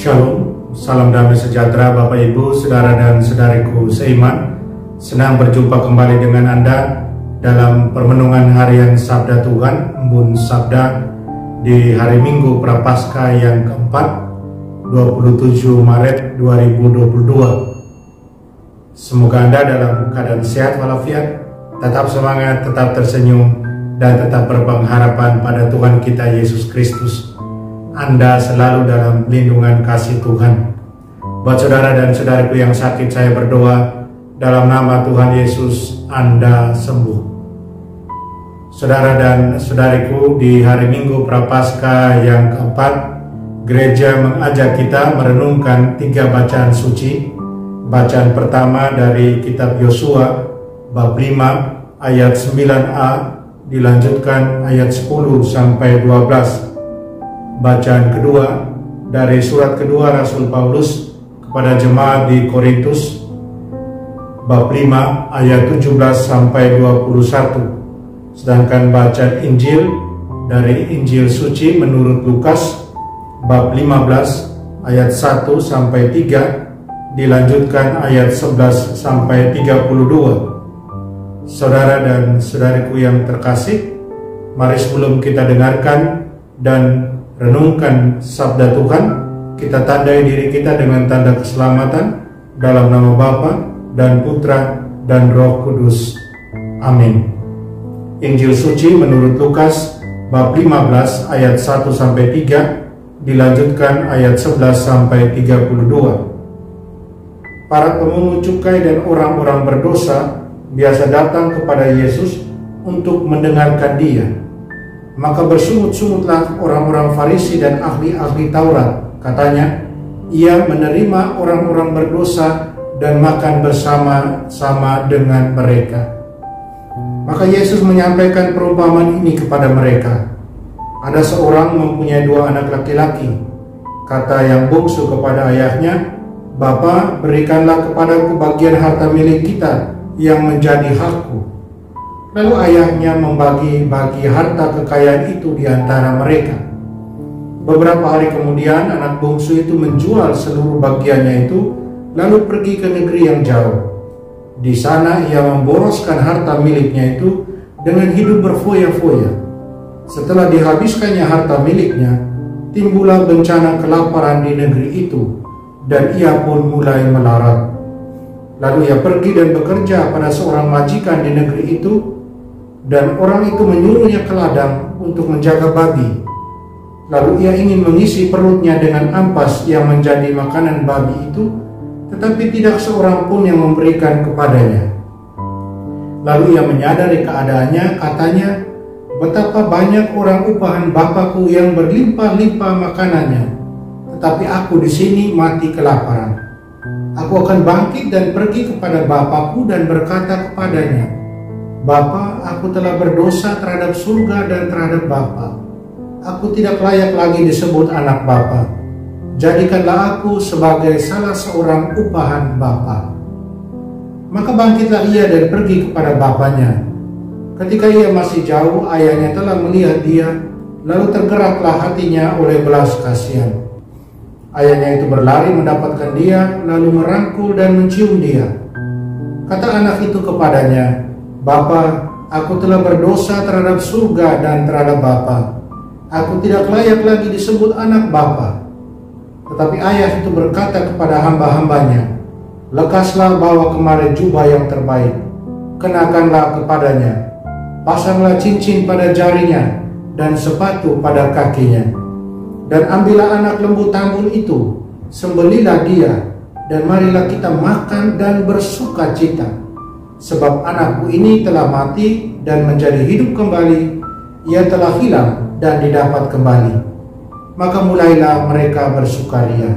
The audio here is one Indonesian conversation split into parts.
Shalom, salam damai sejahtera Bapak Ibu, Saudara dan Saudariku seiman. Senang berjumpa kembali dengan Anda dalam permenungan harian Sabda Tuhan, Embun Sabda di hari Minggu Prapaskah yang keempat, 27 Maret 2022. Semoga Anda dalam keadaan sehat walafiat, tetap semangat, tetap tersenyum, dan tetap berpengharapan pada Tuhan kita Yesus Kristus. Anda selalu dalam lindungan kasih Tuhan. Buat saudara dan saudariku yang sakit, saya berdoa dalam nama Tuhan Yesus Anda sembuh. Saudara dan saudariku, di hari Minggu Prapaskah yang keempat, gereja mengajak kita merenungkan 3 bacaan suci. Bacaan pertama dari kitab Yosua bab 5 ayat 9a, dilanjutkan ayat 10 sampai 12. Bacaan kedua dari surat kedua Rasul Paulus kepada jemaat di Korintus bab 5 ayat 17 sampai 21. Sedangkan bacaan Injil dari Injil suci menurut Lukas bab 15 ayat 1 sampai 3, dilanjutkan ayat 11 sampai 32. Saudara dan saudariku yang terkasih, mari sebelum kita dengarkan dan renungkan sabda Tuhan, kita tandai diri kita dengan tanda keselamatan dalam nama Bapa dan Putra dan Roh Kudus. Amin. Injil suci menurut Lukas bab 15 ayat 1 sampai 3, dilanjutkan ayat 11 sampai 32. Para pemungut cukai dan orang-orang berdosa biasa datang kepada Yesus untuk mendengarkan Dia. Maka bersungut-sungutlah orang-orang Farisi dan ahli-ahli Taurat. Katanya, ia menerima orang-orang berdosa dan makan bersama-sama dengan mereka. Maka Yesus menyampaikan perumpamaan ini kepada mereka. Ada seorang mempunyai 2 anak laki-laki. Kata yang bungsu kepada ayahnya, "Bapa, berikanlah kepadaku bagian harta milik kita yang menjadi hakku." Lalu ayahnya membagi-bagi harta kekayaan itu di antara mereka. Beberapa hari kemudian anak bungsu itu menjual seluruh bagiannya itu, lalu pergi ke negeri yang jauh. Di sana ia memboroskan harta miliknya itu dengan hidup berfoya-foya. Setelah dihabiskannya harta miliknya, timbullah bencana kelaparan di negeri itu, dan ia pun mulai melarat. Lalu ia pergi dan bekerja pada seorang majikan di negeri itu, dan orang itu menyuruhnya ke ladang untuk menjaga babi. Lalu ia ingin mengisi perutnya dengan ampas yang menjadi makanan babi itu, tetapi tidak seorang pun yang memberikan kepadanya. Lalu ia menyadari keadaannya, katanya, "Betapa banyak orang upahan Bapakku yang berlimpah-limpah makanannya, tetapi aku di sini mati kelaparan. Aku akan bangkit dan pergi kepada Bapakku dan berkata kepadanya, Bapa, aku telah berdosa terhadap surga dan terhadap Bapa. Aku tidak layak lagi disebut anak Bapa. Jadikanlah aku sebagai salah seorang upahan Bapa." Maka bangkitlah ia dan pergi kepada bapaknya. Ketika ia masih jauh, ayahnya telah melihat dia, lalu tergeraklah hatinya oleh belas kasihan. Ayahnya itu berlari mendapatkan dia, lalu merangkul dan mencium dia. Kata anak itu kepadanya, "Bapa, aku telah berdosa terhadap surga dan terhadap Bapa. Aku tidak layak lagi disebut anak Bapa." Tetapi ayah itu berkata kepada hamba-hambanya, "Lekaslah bawa kemari jubah yang terbaik, kenakanlah kepadanya, pasanglah cincin pada jarinya dan sepatu pada kakinya. Dan ambillah anak lembu tambun itu, sembelilah dia, dan marilah kita makan dan bersuka cita. Sebab anakku ini telah mati dan menjadi hidup kembali, ia telah hilang dan didapat kembali." Maka mulailah mereka bersukaria.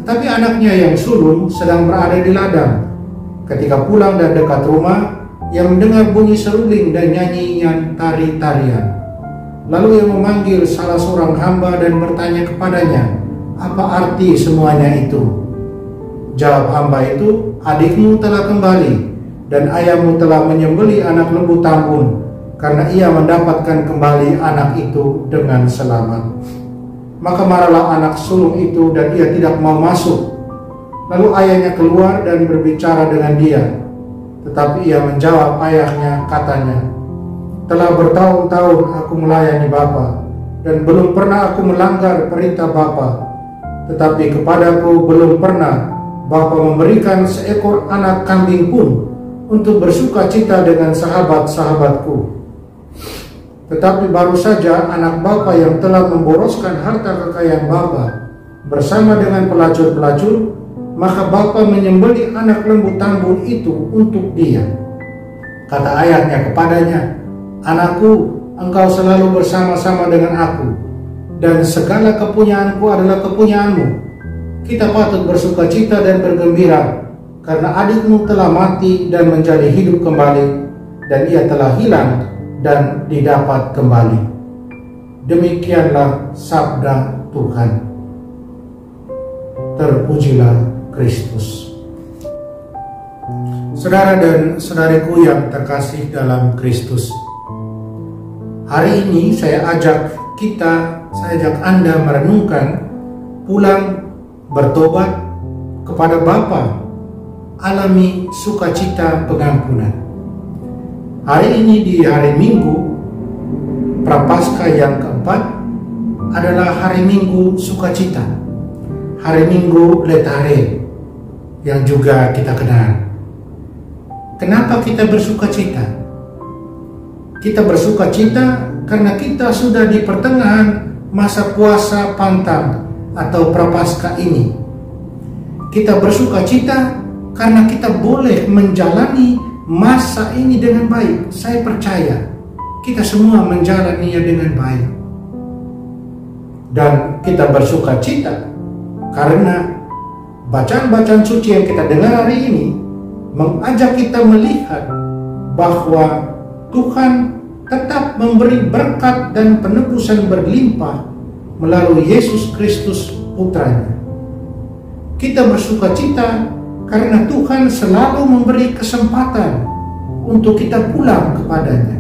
Tetapi anaknya yang sulung sedang berada di ladang. Ketika pulang dan dekat rumah, ia mendengar bunyi seruling dan nyanyian tari-tarian. Lalu ia memanggil salah seorang hamba dan bertanya kepadanya, "Apa arti semuanya itu?" Jawab hamba itu, "Adikmu telah kembali, dan ayahmu telah menyembelih anak lembu tambun, karena ia mendapatkan kembali anak itu dengan selamat." Maka marahlah anak sulung itu dan ia tidak mau masuk. Lalu ayahnya keluar dan berbicara dengan dia. Tetapi ia menjawab ayahnya, katanya, "Telah bertahun-tahun aku melayani Bapa, dan belum pernah aku melanggar perintah Bapa. Tetapi kepadaku belum pernah Bapa memberikan seekor anak kambing pun untuk bersuka cita dengan sahabat-sahabatku. Tetapi baru saja anak Bapa yang telah memboroskan harta kekayaan Bapa bersama dengan pelacur-pelacur, maka Bapa menyembelih anak lembu tambun itu untuk dia." Kata ayahnya kepadanya, "Anakku, engkau selalu bersama-sama dengan aku, dan segala kepunyaanku adalah kepunyaanmu. Kita patut bersuka cita dan bergembira, karena adikmu telah mati dan menjadi hidup kembali, dan ia telah hilang dan didapat kembali." Demikianlah sabda Tuhan. Terpujilah Kristus. Saudara dan saudariku yang terkasih dalam Kristus, hari ini saya ajak Anda merenungkan, pulang bertobat kepada Bapa, alami sukacita pengampunan. Hari ini di hari Minggu Prapaskah yang keempat adalah hari Minggu sukacita, hari Minggu Letare yang juga kita kenal. Kenapa kita bersukacita? Kita bersukacita karena kita sudah di pertengahan masa puasa Pantang atau Prapaskah ini. Kita bersukacita karena kita boleh menjalani masa ini dengan baik. Saya percaya kita semua menjalaninya dengan baik. Dan kita bersukacita karena bacaan-bacaan suci yang kita dengar hari ini mengajak kita melihat bahwa Tuhan tetap memberi berkat dan penebusan berlimpah melalui Yesus Kristus Putranya. Kita bersukacita karena Tuhan selalu memberi kesempatan untuk kita pulang kepadanya.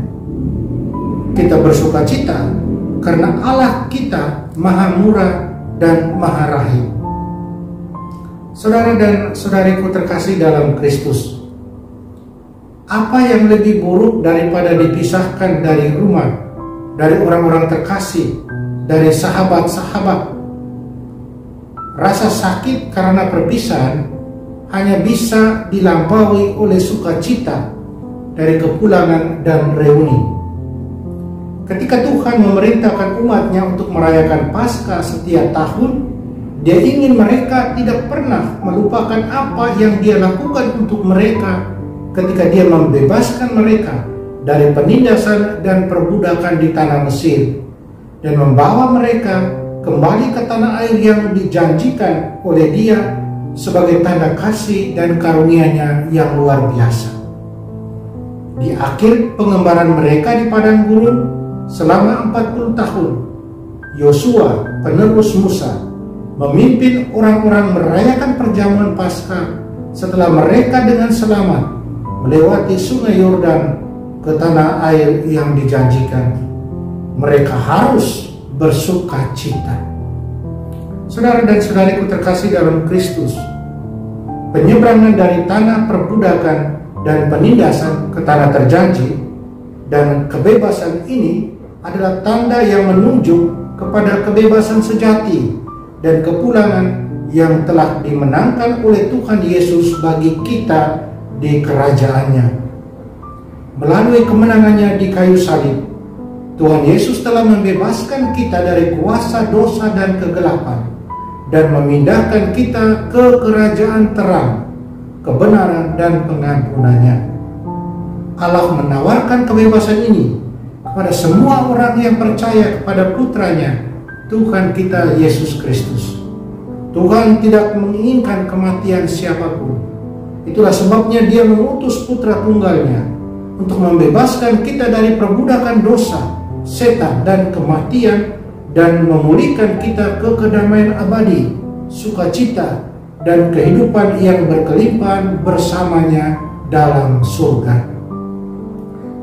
Kita bersukacita karena Allah kita Maha Murah dan Maha Rahim. Saudara dan saudariku terkasih dalam Kristus, apa yang lebih buruk daripada dipisahkan dari rumah, dari orang-orang terkasih, dari sahabat-sahabat? Rasa sakit karena perpisahan hanya bisa dilampaui oleh sukacita dari kepulangan dan reuni. Ketika Tuhan memerintahkan umatnya untuk merayakan Paskah setiap tahun, Dia ingin mereka tidak pernah melupakan apa yang Dia lakukan untuk mereka ketika Dia membebaskan mereka dari penindasan dan perbudakan di tanah Mesir, dan membawa mereka kembali ke tanah air yang dijanjikan oleh Dia sebagai tanda kasih dan karunia-Nya yang luar biasa. Di akhir pengembaraan mereka di padang gurun selama 40 tahun, Yosua, penerus Musa, memimpin orang-orang merayakan perjamuan Paskah setelah mereka dengan selamat melewati sungai Yordan ke tanah air yang dijanjikan. Mereka harus bersuka cita. Saudara dan saudariku terkasih dalam Kristus, penyeberangan dari tanah perbudakan dan penindasan ke tanah terjanji dan kebebasan ini adalah tanda yang menunjuk kepada kebebasan sejati dan kepulangan yang telah dimenangkan oleh Tuhan Yesus bagi kita di kerajaannya. Melalui kemenangannya di kayu salib, Tuhan Yesus telah membebaskan kita dari kuasa dosa dan kegelapan, dan memindahkan kita ke kerajaan terang, kebenaran dan pengampunannya. Allah menawarkan kebebasan ini kepada semua orang yang percaya kepada Putranya, Tuhan kita Yesus Kristus. Tuhan tidak menginginkan kematian siapapun. Itulah sebabnya Dia mengutus Putra Tunggal-Nya untuk membebaskan kita dari perbudakan dosa, setan dan kematian, dan memulihkan kita ke kedamaian abadi, sukacita, dan kehidupan yang berkelimpahan bersamanya dalam surga.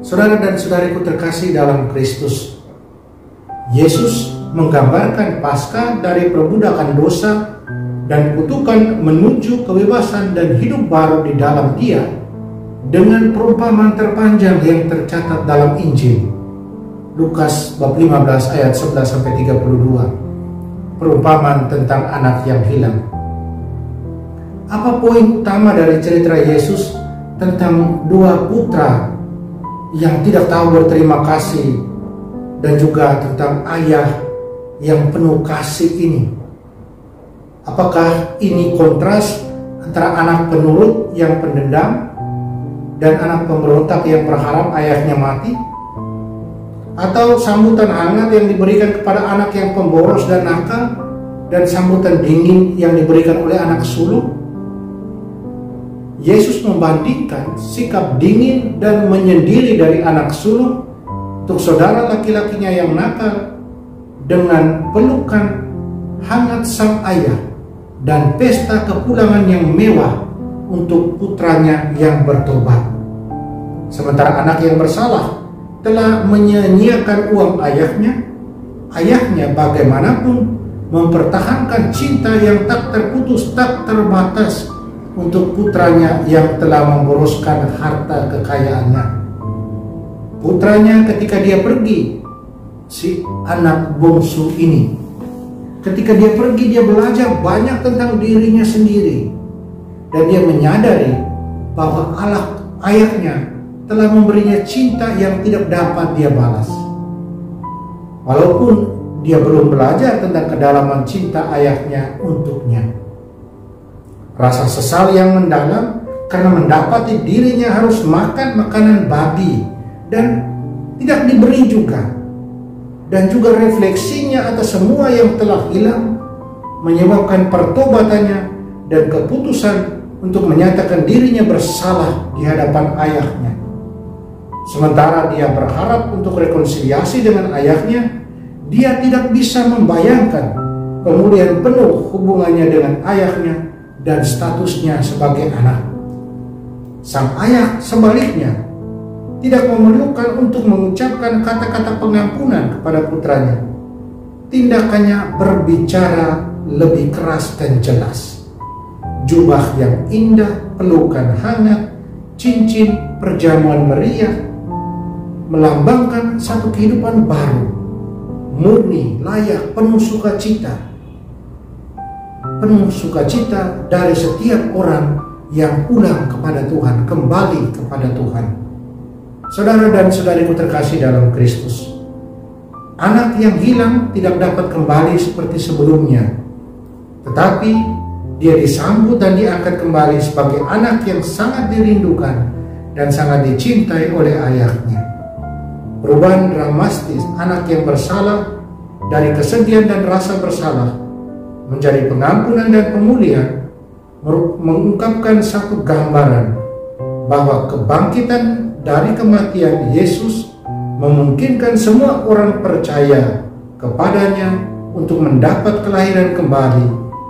Saudara dan saudariku terkasih dalam Kristus, Yesus menggambarkan Paskah dari perbudakan dosa dan kutukan menuju kebebasan dan hidup baru di dalam Dia dengan perumpamaan terpanjang yang tercatat dalam Injil. Lukas bab 15 ayat 11-32. Perumpamaan tentang anak yang hilang. Apa poin utama dari cerita Yesus tentang dua putra yang tidak tahu berterima kasih dan juga tentang ayah yang penuh kasih ini? Apakah ini kontras antara anak penurut yang pendendam dan anak pemberontak yang berharap ayahnya mati? Atau sambutan hangat yang diberikan kepada anak yang pemboros dan nakal dan sambutan dingin yang diberikan oleh anak sulung? Yesus membandingkan sikap dingin dan menyendiri dari anak sulung untuk saudara laki-lakinya yang nakal dengan pelukan hangat sang ayah dan pesta kepulangan yang mewah untuk putranya yang bertobat. Sementara anak yang bersalah telah menyia-nyiakan uang ayahnya bagaimanapun mempertahankan cinta yang tak terputus, tak terbatas untuk putranya yang telah memboroskan harta kekayaannya. Putranya ketika dia pergi, si anak bungsu ini, ketika dia pergi, dia belajar banyak tentang dirinya sendiri. Dan dia menyadari bahwa ayahnya telah memberinya cinta yang tidak dapat dia balas. Walaupun dia belum belajar tentang kedalaman cinta ayahnya untuknya. Rasa sesal yang mendalam karena mendapati dirinya harus makan makanan babi dan tidak diberi juga. Dan juga refleksinya atas semua yang telah hilang menyebabkan pertobatannya dan keputusan untuk menyatakan dirinya bersalah di hadapan ayahnya. Sementara dia berharap untuk rekonsiliasi dengan ayahnya, dia tidak bisa membayangkan pemulihan penuh hubungannya dengan ayahnya dan statusnya sebagai anak. Sang ayah sebaliknya tidak memerlukan untuk mengucapkan kata-kata pengampunan kepada putranya. Tindakannya berbicara lebih keras dan jelas. Jubah yang indah, pelukan hangat, cincin perjamuan meriah melambangkan satu kehidupan baru, murni, layak, penuh sukacita. Penuh sukacita dari setiap orang yang pulang kepada Tuhan, kembali kepada Tuhan. Saudara dan saudariku terkasih dalam Kristus, anak yang hilang tidak dapat kembali seperti sebelumnya, tetapi dia disambut dan diangkat kembali sebagai anak yang sangat dirindukan dan sangat dicintai oleh ayahnya. Perubahan dramatis anak yang bersalah dari kesedihan dan rasa bersalah menjadi pengampunan dan pemulihan mengungkapkan satu gambaran bahwa kebangkitan dari kematian Yesus memungkinkan semua orang percaya kepadanya untuk mendapat kelahiran kembali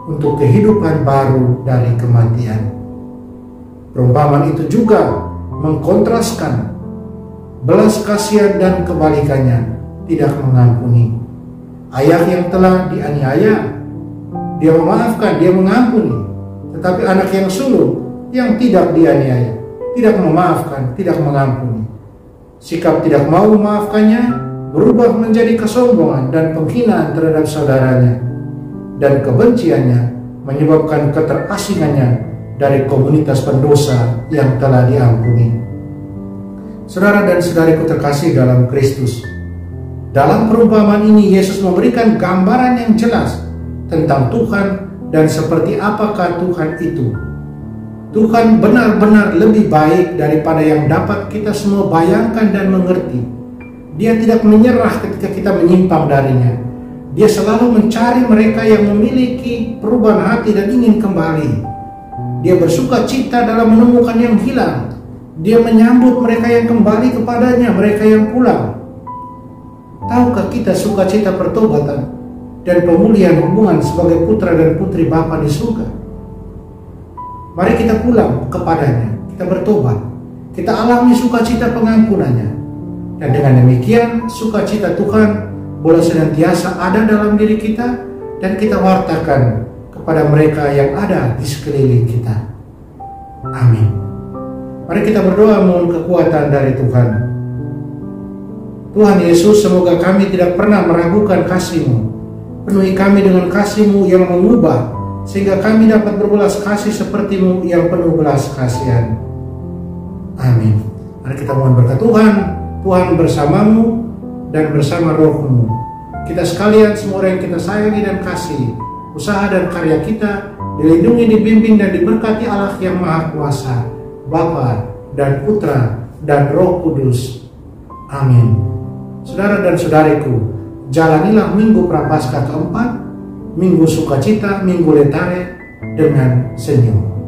untuk kehidupan baru dari kematian. Perumpamaan itu juga mengkontraskan belas kasihan dan kebalikannya, tidak mengampuni. Ayah yang telah dianiaya, dia memaafkan, dia mengampuni. Tetapi anak yang sulung yang tidak dianiaya, tidak memaafkan, tidak mengampuni. Sikap tidak mau memaafkannya berubah menjadi kesombongan dan penghinaan terhadap saudaranya. Dan kebenciannya menyebabkan keterasingannya dari komunitas pendosa yang telah diampuni. Saudara dan saudariku terkasih dalam Kristus, dalam perumpamaan ini Yesus memberikan gambaran yang jelas tentang Tuhan dan seperti apakah Tuhan itu. Tuhan benar-benar lebih baik daripada yang dapat kita semua bayangkan dan mengerti. Dia tidak menyerah ketika kita menyimpang darinya. Dia selalu mencari mereka yang memiliki perubahan hati dan ingin kembali. Dia bersuka cita dalam menemukan yang hilang. Dia menyambut mereka yang kembali kepadanya, mereka yang pulang. Tahukah kita sukacita pertobatan dan pemulihan hubungan sebagai putra dan putri Bapa di surga? Mari kita pulang kepadanya, kita bertobat, kita alami sukacita pengampunannya. Dan dengan demikian sukacita Tuhan boleh senantiasa ada dalam diri kita dan kita wartakan kepada mereka yang ada di sekeliling kita. Amin. Mari kita berdoa mohon kekuatan dari Tuhan. Tuhan Yesus, semoga kami tidak pernah meragukan kasih-Mu. Penuhi kami dengan kasih-Mu yang mengubah, sehingga kami dapat berbelas kasih seperti-Mu yang penuh belas kasihan. Amin. Mari kita mohon berkat Tuhan. Tuhan bersamamu dan bersama roh-Mu. Kita sekalian, semua orang yang kita sayangi dan kasih, usaha dan karya kita dilindungi, dibimbing dan diberkati Allah yang Maha Kuasa, Bapa dan Putra dan Roh Kudus. Amin. Saudara dan saudariku, jalanilah Minggu Prapaskah keempat, Minggu Sukacita, Minggu Letare dengan senyum.